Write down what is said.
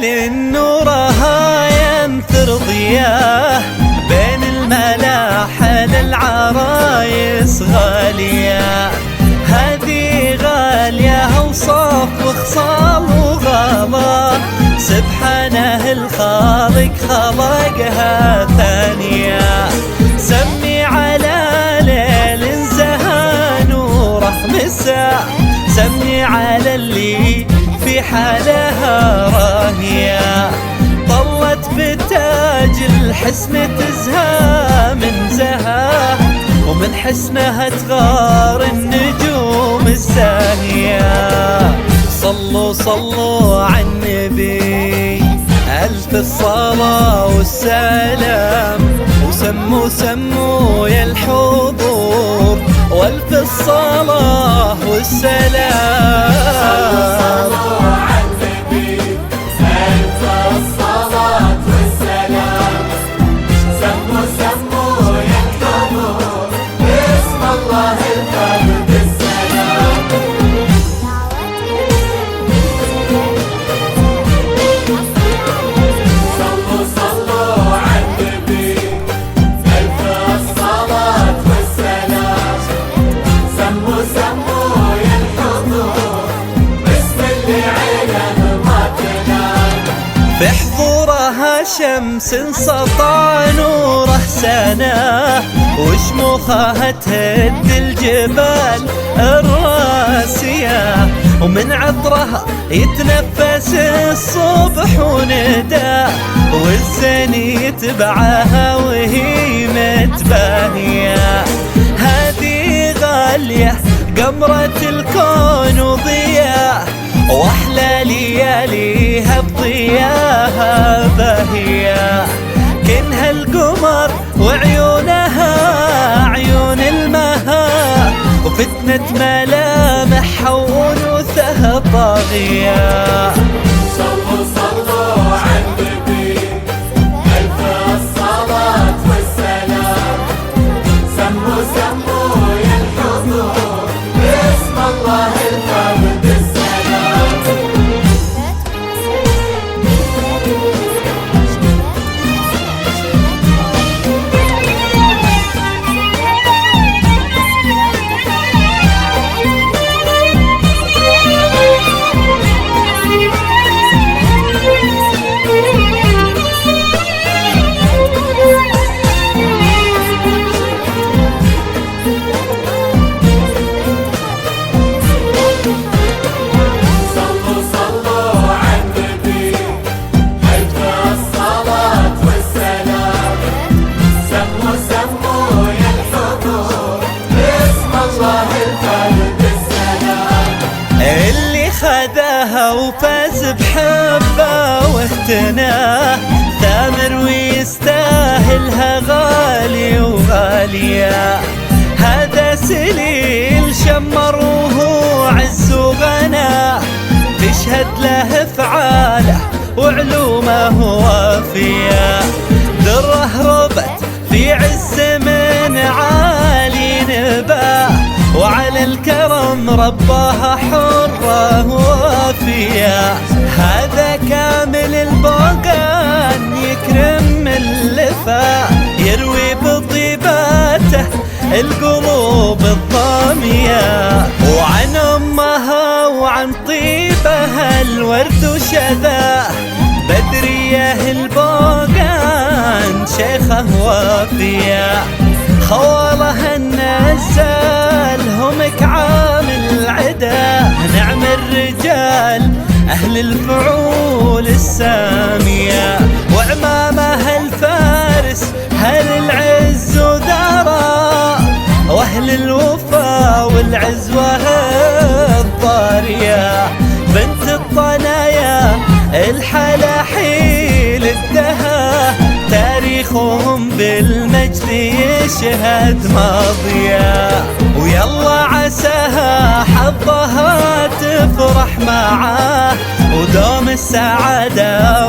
ليالي نورها ينثر ضياه بين الملاحل العرايس غالية. هذه غالية اوصاف وخصال وغلا، سبحانه الخالق خلقها ثانية. سمي على ليل زها نوره مساء، سمي على اللي في حالها راهية. طلت بتاج الحسن تزهى من زها، ومن حسنها تغار النجوم الزاهية. صلوا صلوا على النبي ألف الصلاة والسلام، وسموا سموا يا الحضور وألف الصلاة والسلام. في حضورها شمس سطع نوره سناه، وشموخها تهد الجبال الراسية. ومن عطرها يتنفس الصبح ونداه، والزين يتبعها وهي متباهية. هذه غالية قمرة الكون وضياء، واحلى لياليها بضياها باهية. كنها القمر وعيونها عيون المها، وفتنة ملامحها وانوثها طاغية. صلوا صلوا على النبي ألف الصلاة والسلام، سموا سموا يا الحضور باسم الله الفرد السلام. اللي خذاها وفاز بحبه واهتناه، ثامر ويستاهلها غالي وغالية. هذا سليل شمر وهو عز وغنى، تشهد له افعاله وعلومه وافية. دره ربت في عز من عالي نباه، وعلى الكرم رباها حرة وافية. هذا كامل البوقان يكرم اللفا، يروي بطيباته القلوب الضامية. وعن أمها وعن طيبها الورد وشذاه، بدرية البوقان شيخة وافية. خوالها النزال هم كعام العدا، نعم الرجال أهل الفعول السامية. وعمامها الفارس هل العز ودارا، وأهل الوفا والعزوة الضارية. بنت الطنايا الحلاحيل الدها، تاريخهم بالمجد يشهد ماضية. ويلا عساها حظها تفرح معاه، ودوم السعادة